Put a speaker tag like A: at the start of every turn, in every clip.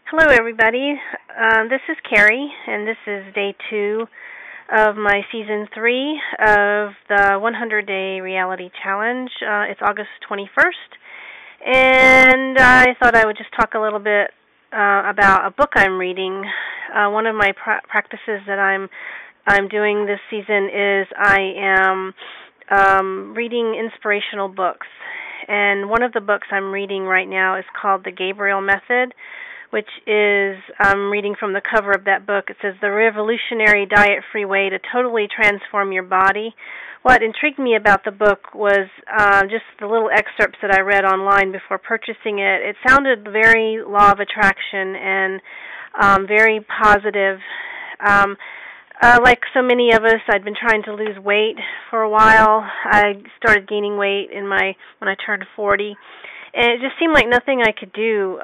A: Hello, everybody. This is Carrie, and this is day 2 of my season 3 of the 100-day reality challenge. It's August 21st, and I thought I would just talk a little bit about a book I'm reading. One of my practices that I'm doing this season is I am reading inspirational books, and one of the books I'm reading right now is called The Gabriel Method, which is, I'm reading from the cover of that book. It says, "The Revolutionary Diet-Free Way to Totally Transform Your Body." What intrigued me about the book was just the little excerpts that I read online before purchasing it. It sounded very law of attraction and very positive. Like so many of us, I'd been trying to lose weight for a while. I started gaining weight when I turned 40. And it just seemed like nothing I could do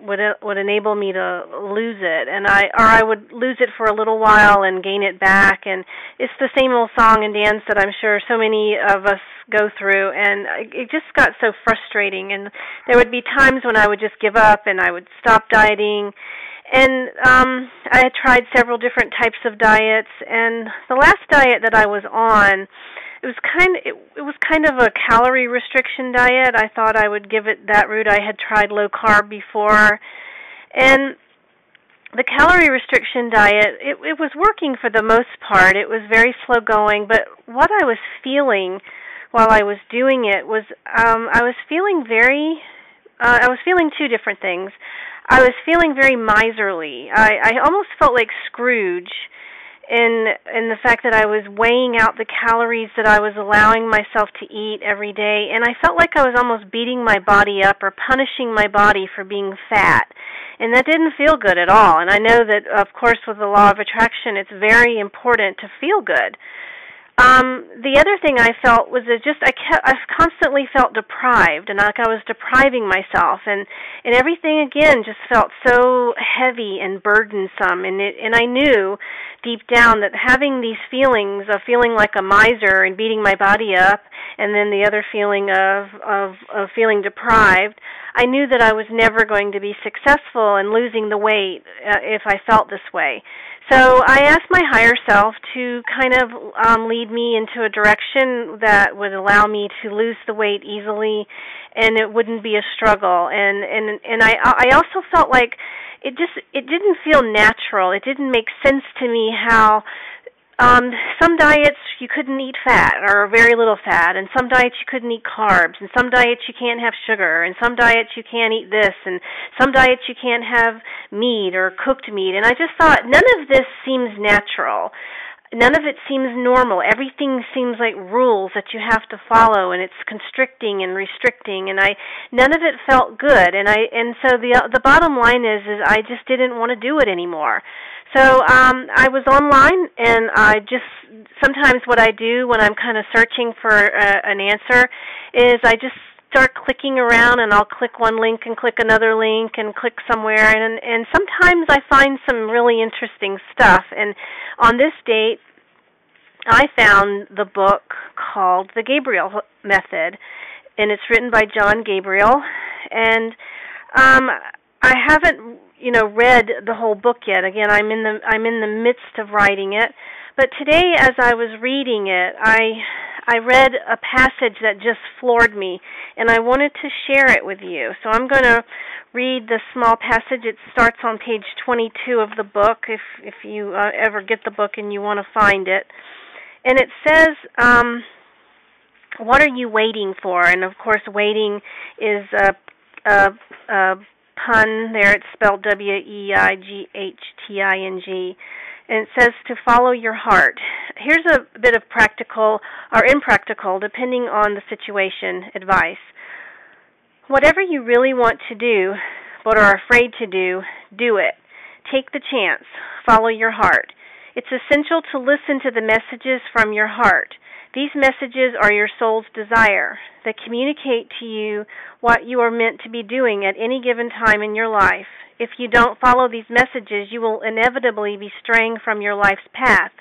A: would enable me to lose it, I would lose it for a little while and gain it back, and it's the same old song and dance that I'm sure so many of us go through, and it just got so frustrating. And there would be times when I would just give up and I would stop dieting. And I had tried several different types of diets, and the last diet that I was on, it was kind of a calorie restriction diet. I thought I would give it that route. I had tried low carb before, and the calorie restriction diet, it was working for the most part. It was very slow going, but what I was feeling while I was doing it was I was feeling two different things. I was feeling very miserly. I almost felt like Scrooge in the fact that I was weighing out the calories that I was allowing myself to eat every day, and I felt like I was almost beating my body up or punishing my body for being fat, and that didn't feel good at all. And I know that, of course, with the law of attraction, it's very important to feel good. The other thing I felt was that I constantly felt deprived, and like I was depriving myself, and everything again just felt so heavy and burdensome, and I knew deep down that having these feelings of feeling like a miser and beating my body up, and then the other feeling of feeling deprived, I knew that I was never going to be successful in losing the weight if I felt this way. So I asked my higher self to kind of lead me into a direction that would allow me to lose the weight easily, and it wouldn't be a struggle. And I also felt like it didn't feel natural. It didn't make sense to me how some diets you couldn't eat fat or very little fat, and some diets you couldn't eat carbs, and some diets you can't have sugar, and some diets you can't eat this, and some diets you can't have meat or cooked meat. And I just thought, none of this seems natural. None of it seems normal. Everything seems like rules that you have to follow, and it's constricting and restricting, and none of it felt good. And so the bottom line is I just didn't want to do it anymore. So I was online, and sometimes what I do when I'm kind of searching for an answer is I just start clicking around, and I'll click one link and click another link and click somewhere, and sometimes I find some really interesting stuff. And on this date, I found the book called The Gabriel Method, and it's written by John Gabriel, and I haven't read the whole book yet. Again, I'm in the midst of writing it. But today, as I was reading it, I read a passage that just floored me, and I wanted to share it with you. So I'm going to read the small passage. It starts on page 22 of the book, if you ever get the book and you want to find it. And it says, "What are you waiting for?" And of course, waiting is a pun there. It's spelled Weighting. And it says to follow your heart. Here's a bit of practical or impractical, depending on the situation, advice. Whatever you really want to do but are afraid to do, do it. Take the chance. Follow your heart. It's essential to listen to the messages from your heart. These messages are your soul's desire. They communicate to you what you are meant to be doing at any given time in your life. If you don't follow these messages, you will inevitably be straying from your life's path.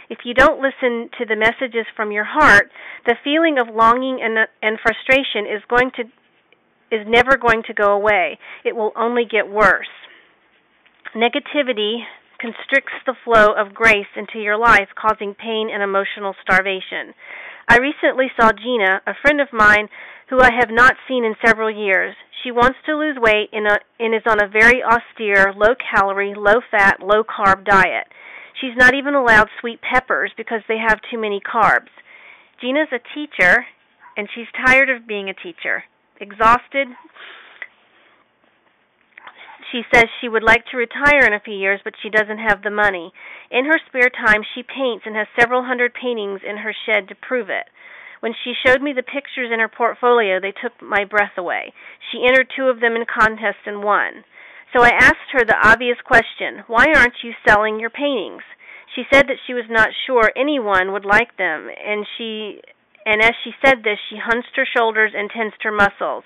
A: If you don't listen to the messages from your heart, the feeling of longing and frustration is never going to go away. It will only get worse. Negativity constricts the flow of grace into your life, causing pain and emotional starvation. I recently saw Gina, a friend of mine who I have not seen in several years. She wants to lose weight and is on a very austere, low-calorie, low-fat, low-carb diet. She's not even allowed sweet peppers because they have too many carbs. Gina's a teacher, and she's tired of being a teacher. Exhausted. She says she would like to retire in a few years, but she doesn't have the money. In her spare time, she paints and has several hundred paintings in her shed to prove it. When she showed me the pictures in her portfolio, they took my breath away. She entered 2 of them in contests and won. So I asked her the obvious question, why aren't you selling your paintings? She said that she was not sure anyone would like them, and as she said this, she hunched her shoulders and tensed her muscles.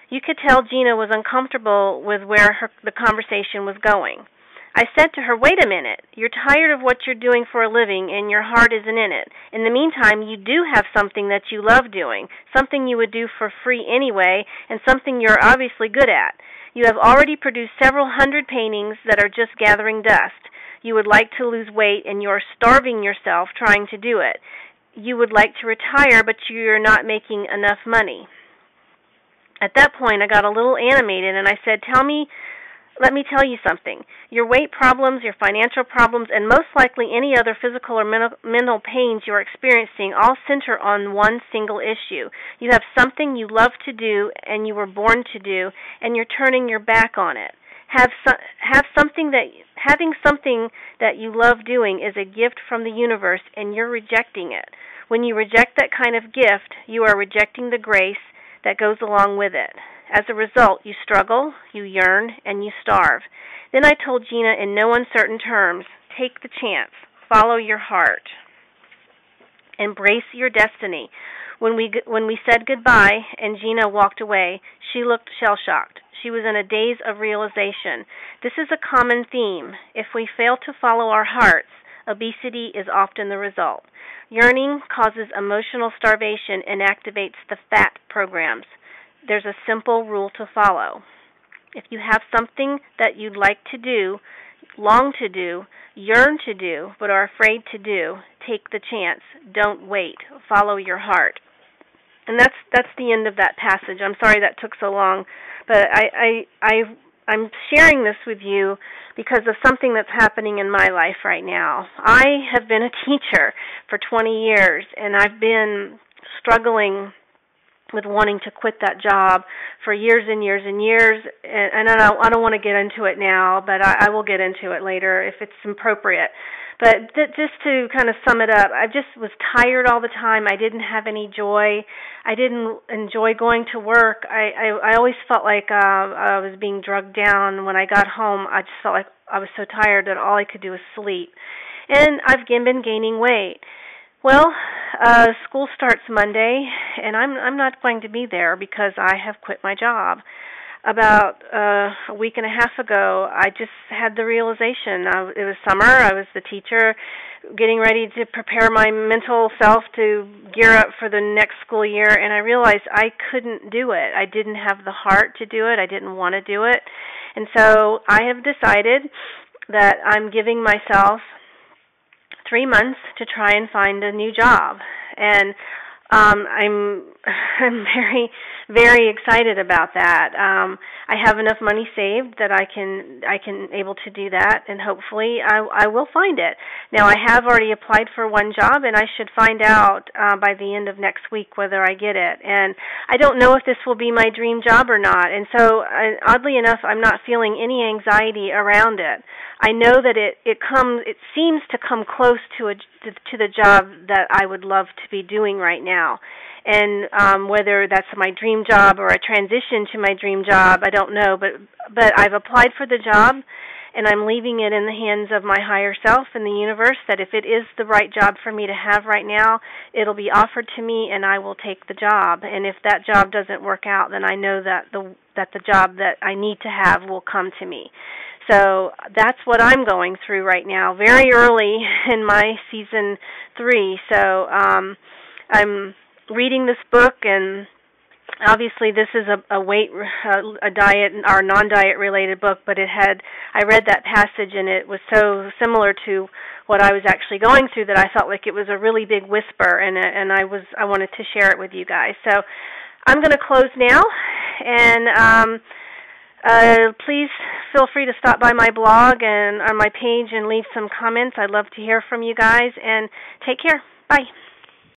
A: You could tell Gina was uncomfortable with where the conversation was going. I said to her, wait a minute, you're tired of what you're doing for a living and your heart isn't in it. In the meantime, you do have something that you love doing, something you would do for free anyway, and something you're obviously good at. You have already produced several hundred paintings that are just gathering dust. You would like to lose weight and you're starving yourself trying to do it. You would like to retire, but you're not making enough money. At that point, I got a little animated, and I said, let me tell you something. Your weight problems, your financial problems, and most likely any other physical or mental pains you're experiencing all center on one single issue. You have something you love to do and you were born to do, and you're turning your back on it. Having something that you love doing is a gift from the universe, and you're rejecting it. When you reject that kind of gift, you are rejecting the grace that goes along with it. As a result, you struggle, you yearn, and you starve. Then I told Gina in no uncertain terms, take the chance, follow your heart, embrace your destiny. When we said goodbye and Gina walked away, she looked shell-shocked. She was in a daze of realization. This is a common theme. If we fail to follow our hearts, obesity is often the result. Yearning causes emotional starvation and activates the fat programs. There's a simple rule to follow. If you have something that you'd like to do, long to do, yearn to do, but are afraid to do, take the chance. Don't wait. Follow your heart. And that's the end of that passage. I'm sorry that took so long, but I'm sharing this with you because of something that's happening in my life right now. I have been a teacher for 20 years, and I've been struggling with wanting to quit that job for years and years and years, and I don't want to get into it now, but I will get into it later if it's appropriate. But just to kind of sum it up, I just was tired all the time. I didn't have any joy. I didn't enjoy going to work. I always felt like I was being drugged down. When I got home, I just felt like I was so tired that all I could do was sleep. And I've been gaining weight. Well, school starts Monday, and I'm not going to be there because I have quit my job. About a week and a half ago, I just had the realization. It was summer. I was the teacher getting ready to prepare my mental self to gear up for the next school year, and I realized I couldn't do it. I didn't have the heart to do it. I didn't want to do it. And so I have decided that I'm giving myself 3 months to try and find a new job. And I'm very, very excited about that. I have enough money saved that I can able to do that, and hopefully I will find it. Now, I have already applied for one job, and I should find out by the end of next week whether I get it. And I don't know if this will be my dream job or not. And so, oddly enough, I'm not feeling any anxiety around it. I know that it seems to come close to the job that I would love to be doing right now. And whether that's my dream job or a transition to my dream job, I don't know. But I've applied for the job, and I'm leaving it in the hands of my higher self and the universe, that if it is the right job for me to have right now, it'll be offered to me, and I will take the job. And if that job doesn't work out, then I know that the job that I need to have will come to me. So that's what I'm going through right now, very early in my season 3. So I'm reading this book, and Obviously, this is a weight, a diet or non-diet related book, but I read that passage and it was so similar to what I was actually going through that I felt like it was a really big whisper, and I wanted to share it with you guys. So I'm going to close now, and please feel free to stop by my blog and on my page and leave some comments. I'd love to hear from you guys, and take care. Bye.